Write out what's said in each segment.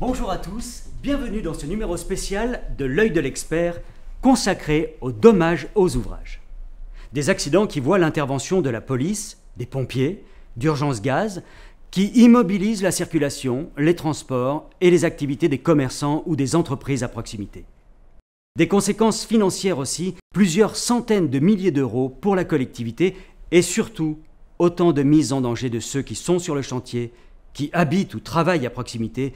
Bonjour à tous, bienvenue dans ce numéro spécial de l'œil de l'expert consacré aux dommages aux ouvrages. Des accidents qui voient l'intervention de la police, des pompiers, d'urgence gaz, qui immobilisent la circulation, les transports et les activités des commerçants ou des entreprises à proximité. Des conséquences financières aussi, plusieurs centaines de milliers d'euros pour la collectivité et surtout autant de mises en danger de ceux qui sont sur le chantier, qui habitent ou travaillent à proximité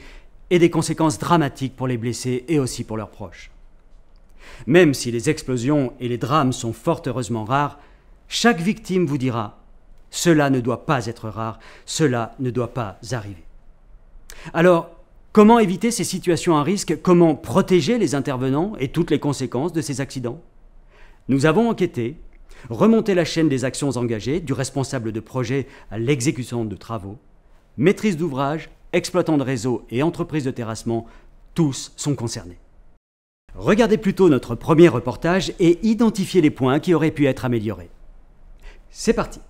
et des conséquences dramatiques pour les blessés et aussi pour leurs proches. Même si les explosions et les drames sont fort heureusement rares, chaque victime vous dira « cela ne doit pas être rare, cela ne doit pas arriver ». Alors, comment éviter ces situations à risque? Comment protéger les intervenants et toutes les conséquences de ces accidents? Nous avons enquêté, remonté la chaîne des actions engagées, du responsable de projet à l'exécution de travaux, maîtrise d'ouvrage, exploitants de réseau et entreprises de terrassement, tous sont concernés. Regardez plutôt notre premier reportage et identifiez les points qui auraient pu être améliorés. C'est parti.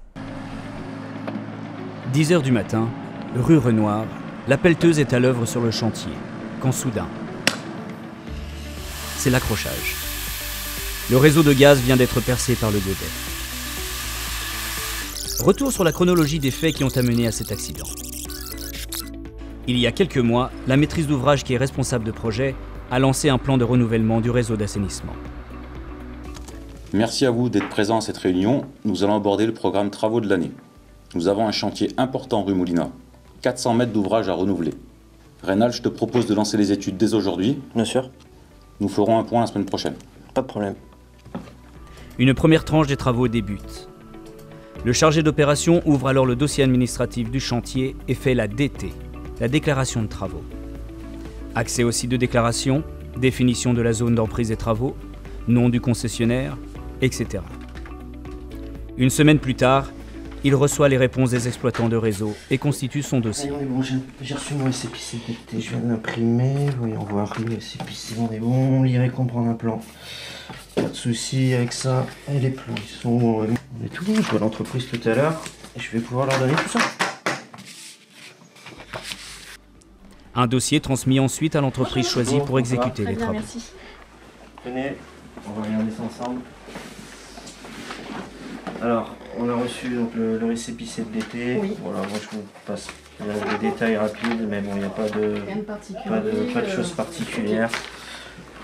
10 h du matin, rue Renoir, la pelleteuse est à l'œuvre sur le chantier, quand soudain, c'est l'accrochage. Le réseau de gaz vient d'être percé par le godet. Retour sur la chronologie des faits qui ont amené à cet accident. Il y a quelques mois, la maîtrise d'ouvrage qui est responsable de projet a lancé un plan de renouvellement du réseau d'assainissement. Merci à vous d'être présents à cette réunion. Nous allons aborder le programme Travaux de l'année. Nous avons un chantier important rue Moulina, 400 mètres d'ouvrage à renouveler. Rénal, je te propose de lancer les études dès aujourd'hui. Bien sûr. Nous ferons un point la semaine prochaine. Pas de problème. Une première tranche des travaux débute. Le chargé d'opération ouvre alors le dossier administratif du chantier et fait la DT, la déclaration de travaux. Accès au site de déclaration, définition de la zone d'emprise des travaux, nom du concessionnaire, etc. Une semaine plus tard, il reçoit les réponses des exploitants de réseau et constitue son dossier. Allez, on est bon, j'ai reçu mon récépissé dicté, je viens de l'imprimer, voyons voir, le récépissé, on est bon, lire et comprendre un plan. Pas de soucis avec ça, et les plans, ils sont... on est tout bon, je vois l'entreprise tout à l'heure, et je vais pouvoir leur donner tout ça. Un dossier transmis ensuite à l'entreprise choisie pour exécuter les travaux. Merci. Tenez, on va regarder ça ensemble. Alors, on a reçu donc, le récépissé de DT. Oui. Voilà, moi je vous passe les détails rapides, mais bon, il n'y a pas de choses particulières.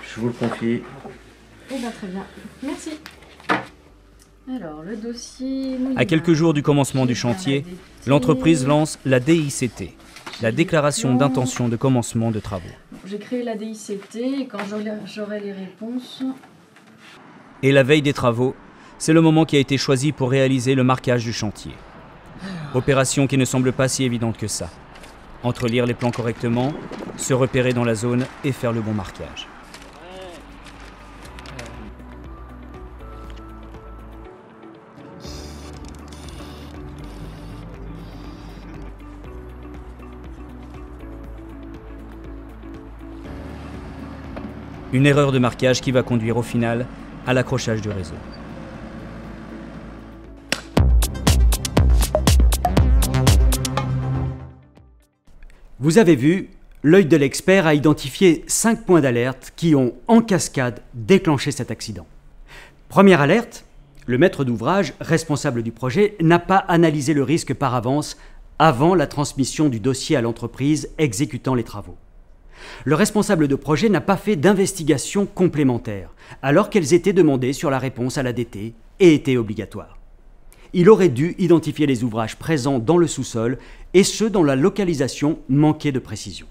Je vous le confie. Eh bien, très bien. Merci. Alors, le dossier... À quelques jours du commencement du chantier, l'entreprise lance la DICT, la déclaration d'intention de commencement de travaux. J'ai créé la DICT et quand j'aurai les réponses... Et la veille des travaux, c'est le moment qui a été choisi pour réaliser le marquage du chantier. Opération qui ne semble pas si évidente que ça. Entre lire les plans correctement, se repérer dans la zone et faire le bon marquage. Une erreur de marquage qui va conduire au final à l'accrochage du réseau. Vous avez vu, l'œil de l'expert a identifié 5 points d'alerte qui ont, en cascade, déclenché cet accident. Première alerte, le maître d'ouvrage, responsable du projet, n'a pas analysé le risque par avance avant la transmission du dossier à l'entreprise exécutant les travaux. Le responsable de projet n'a pas fait d'investigation complémentaire, alors qu'elles étaient demandées sur la réponse à la DT et étaient obligatoires. Il aurait dû identifier les ouvrages présents dans le sous-sol et ceux dont la localisation manquait de précision.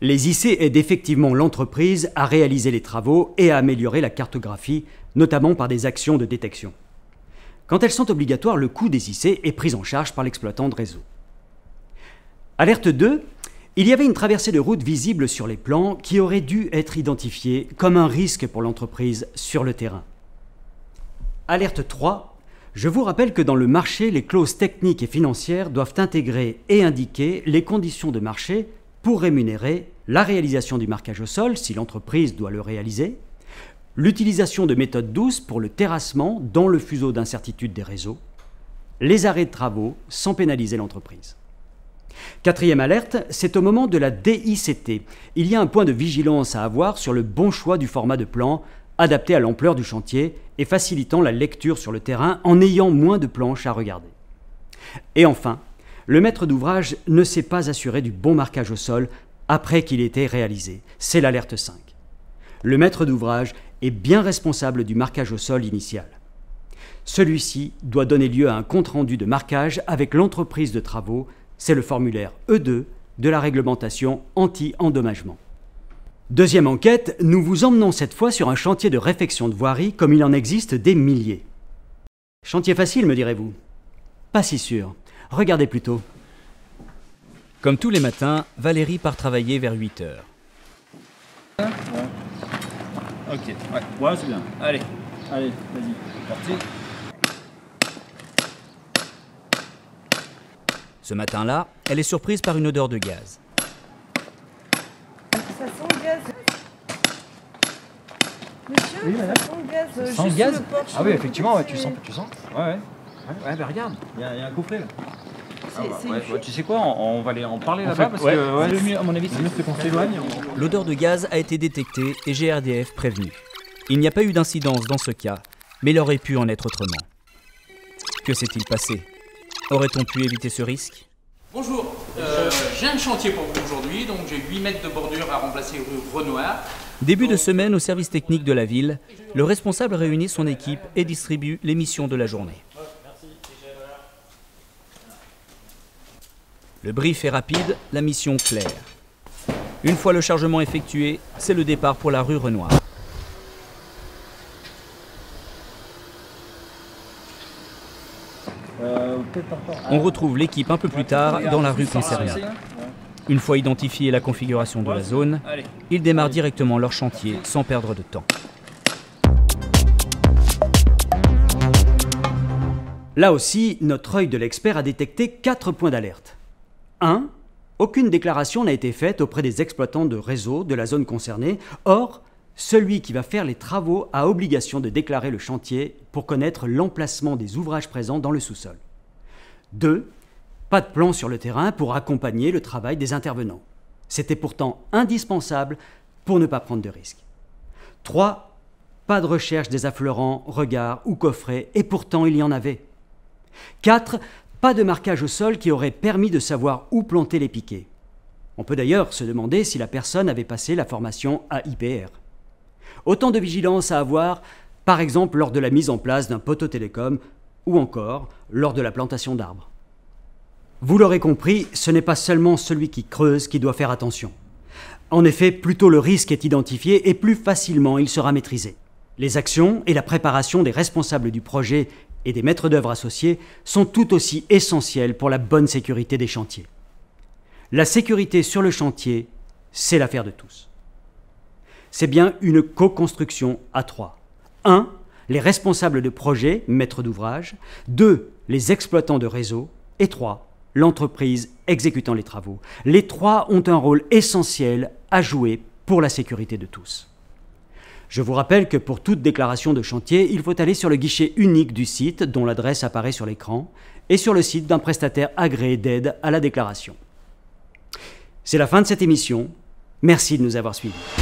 Les IC aident effectivement l'entreprise à réaliser les travaux et à améliorer la cartographie, notamment par des actions de détection. Quand elles sont obligatoires, le coût des IC est pris en charge par l'exploitant de réseau. Alerte 2. Il y avait une traversée de route visible sur les plans qui aurait dû être identifiée comme un risque pour l'entreprise sur le terrain. Alerte 3. Je vous rappelle que dans le marché, les clauses techniques et financières doivent intégrer et indiquer les conditions de marché pour rémunérer la réalisation du marquage au sol, si l'entreprise doit le réaliser, l'utilisation de méthodes douces pour le terrassement dans le fuseau d'incertitude des réseaux, les arrêts de travaux sans pénaliser l'entreprise. Quatrième alerte, c'est au moment de la DICT. Il y a un point de vigilance à avoir sur le bon choix du format de plan, adapté à l'ampleur du chantier et facilitant la lecture sur le terrain en ayant moins de planches à regarder. Et enfin, le maître d'ouvrage ne s'est pas assuré du bon marquage au sol après qu'il ait été réalisé. C'est l'alerte 5. Le maître d'ouvrage est bien responsable du marquage au sol initial. Celui-ci doit donner lieu à un compte-rendu de marquage avec l'entreprise de travaux. C'est le formulaire E2 de la réglementation anti-endommagement. Deuxième enquête, nous vous emmenons cette fois sur un chantier de réfection de voirie comme il en existe des milliers. Chantier facile, me direz-vous? Pas si sûr. Regardez plutôt. Comme tous les matins, Valérie part travailler vers 8 heures. Ok, ouais, c'est bien. Allez, vas-y, c'est parti. Ce matin-là, elle est surprise par une odeur de gaz. Ça sent le gaz. Monsieur, Oui, madame. ça sent le gaz. Ça sent juste le gaz sous le porche. Ah oui, effectivement, ouais, tu sens. Ouais. Ouais, bah regarde, il y a un coffret là. C'est une Ouais, fuite. tu sais quoi, on va aller en parler là-bas fait, parce ouais, que c'est le mieux, à mon avis, c'est qu'on s'éloigne. L'odeur de gaz a été détectée et GRDF prévenu. Il n'y a pas eu d'incidence dans ce cas, mais il aurait pu en être autrement. Que s'est-il passé? Aurait-on pu éviter ce risque? Bonjour, j'ai un chantier pour vous aujourd'hui, donc j'ai 8 mètres de bordure à remplacer rue Renoir. Début de semaine au service technique de la ville, le responsable réunit son équipe et distribue les missions de la journée. Le brief est rapide, la mission claire. Une fois le chargement effectué, c'est le départ pour la rue Renoir. On retrouve l'équipe un peu plus tard dans la rue concernée. Une fois identifiée la configuration de la zone, ils démarrent directement leur chantier sans perdre de temps. Là aussi, notre œil de l'expert a détecté 4 points d'alerte. 1. Aucune déclaration n'a été faite auprès des exploitants de réseau de la zone concernée. Or, celui qui va faire les travaux a obligation de déclarer le chantier pour connaître l'emplacement des ouvrages présents dans le sous-sol. 2. Pas de plan sur le terrain pour accompagner le travail des intervenants. C'était pourtant indispensable pour ne pas prendre de risques. 3. Pas de recherche des affleurants, regards ou coffrets, et pourtant il y en avait. 4. Pas de marquage au sol qui aurait permis de savoir où planter les piquets. On peut d'ailleurs se demander si la personne avait passé la formation AIPR. Autant de vigilance à avoir, par exemple lors de la mise en place d'un poteau télécom ou encore lors de la plantation d'arbres. Vous l'aurez compris, ce n'est pas seulement celui qui creuse qui doit faire attention. En effet, plus tôt le risque est identifié et plus facilement il sera maîtrisé. Les actions et la préparation des responsables du projet et des maîtres d'œuvre associés sont tout aussi essentielles pour la bonne sécurité des chantiers. La sécurité sur le chantier, c'est l'affaire de tous. C'est bien une co-construction à 3. 1. Les responsables de projet, maîtres d'ouvrage. 2. Les exploitants de réseau. Et 3. L'entreprise exécutant les travaux. Les 3 ont un rôle essentiel à jouer pour la sécurité de tous. Je vous rappelle que pour toute déclaration de chantier, il faut aller sur le guichet unique du site, dont l'adresse apparaît sur l'écran, et sur le site d'un prestataire agréé d'aide à la déclaration. C'est la fin de cette émission. Merci de nous avoir suivis.